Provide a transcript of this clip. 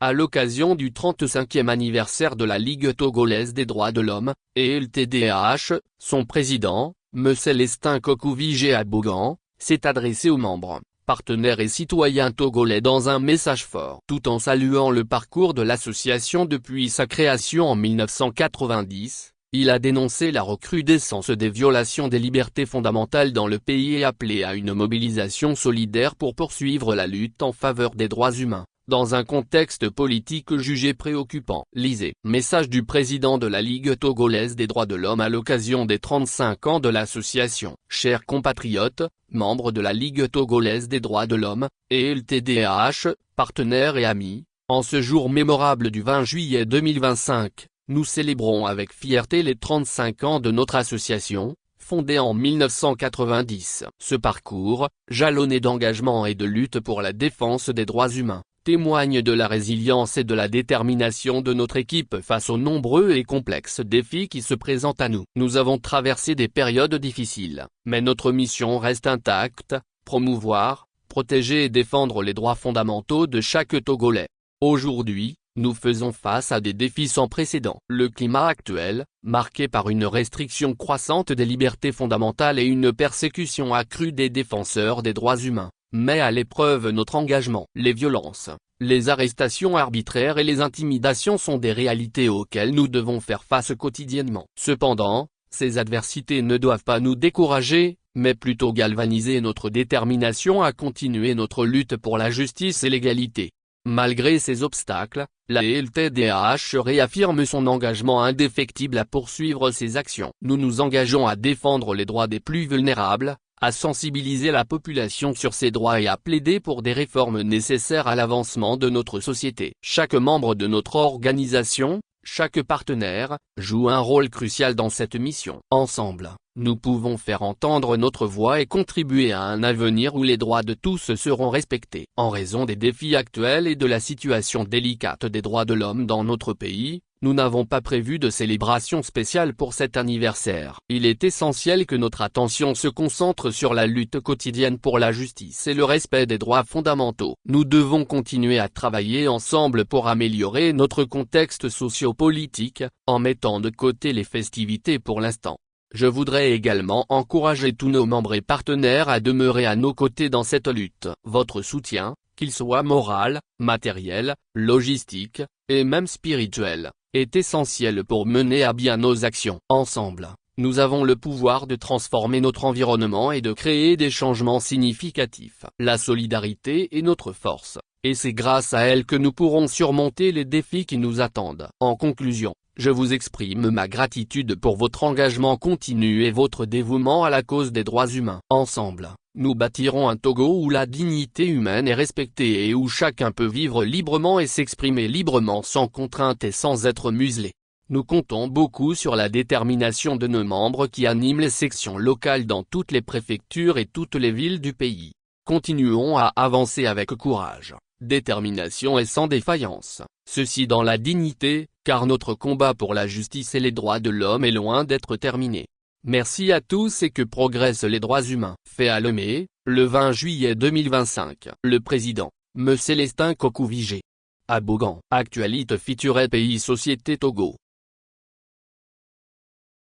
à l'occasion du 35e anniversaire de la Ligue togolaise des droits de l'homme, et LTDH, son président, M. Célestin Kokou-Vigé Abogan, s'est adressé aux membres, partenaires et citoyens togolais dans un message fort. Tout en saluant le parcours de l'association depuis sa création en 1990, il a dénoncé la recrudescence des violations des libertés fondamentales dans le pays et appelé à une mobilisation solidaire pour poursuivre la lutte en faveur des droits humains, dans un contexte politique jugé préoccupant. Lisez. Message du président de la Ligue togolaise des droits de l'homme à l'occasion des 35 ans de l'association. Chers compatriotes, membres de la Ligue togolaise des droits de l'homme, et LTDH, partenaires et amis, en ce jour mémorable du 20 juillet 2025, nous célébrons avec fierté les 35 ans de notre association, fondée en 1990. Ce parcours, jalonné d'engagement et de lutte pour la défense des droits humains, témoigne de la résilience et de la détermination de notre équipe face aux nombreux et complexes défis qui se présentent à nous. Nous avons traversé des périodes difficiles, mais notre mission reste intacte, promouvoir, protéger et défendre les droits fondamentaux de chaque Togolais. Aujourd'hui, nous faisons face à des défis sans précédent. Le climat actuel, marqué par une restriction croissante des libertés fondamentales et une persécution accrue des défenseurs des droits humains, met à l'épreuve notre engagement. Les violences, les arrestations arbitraires et les intimidations sont des réalités auxquelles nous devons faire face quotidiennement. Cependant, ces adversités ne doivent pas nous décourager, mais plutôt galvaniser notre détermination à continuer notre lutte pour la justice et l'égalité. Malgré ces obstacles, la LTDH réaffirme son engagement indéfectible à poursuivre ses actions. Nous nous engageons à défendre les droits des plus vulnérables, à sensibiliser la population sur ses droits et à plaider pour des réformes nécessaires à l'avancement de notre société. Chaque membre de notre organisation, chaque partenaire, joue un rôle crucial dans cette mission. Ensemble, nous pouvons faire entendre notre voix et contribuer à un avenir où les droits de tous seront respectés. En raison des défis actuels et de la situation délicate des droits de l'homme dans notre pays, nous n'avons pas prévu de célébration spéciale pour cet anniversaire. Il est essentiel que notre attention se concentre sur la lutte quotidienne pour la justice et le respect des droits fondamentaux. Nous devons continuer à travailler ensemble pour améliorer notre contexte socio-politique, en mettant de côté les festivités pour l'instant. Je voudrais également encourager tous nos membres et partenaires à demeurer à nos côtés dans cette lutte. Votre soutien, qu'il soit moral, matériel, logistique, et même spirituel, est essentiel pour mener à bien nos actions. Ensemble, nous avons le pouvoir de transformer notre environnement et de créer des changements significatifs. La solidarité est notre force, et c'est grâce à elle que nous pourrons surmonter les défis qui nous attendent. En conclusion, je vous exprime ma gratitude pour votre engagement continu et votre dévouement à la cause des droits humains. Ensemble, nous bâtirons un Togo où la dignité humaine est respectée et où chacun peut vivre librement et s'exprimer librement sans contrainte et sans être muselé. Nous comptons beaucoup sur la détermination de nos membres qui animent les sections locales dans toutes les préfectures et toutes les villes du pays. Continuons à avancer avec courage, détermination et sans défaillance, ceci dans la dignité, car notre combat pour la justice et les droits de l'homme est loin d'être terminé. Merci à tous et que progressent les droits humains. Fait à Lomé, le 20 juillet 2025. Le président, M. Célestin Kokou-Vigé Abogan. Actualité feature Pays Société Togo.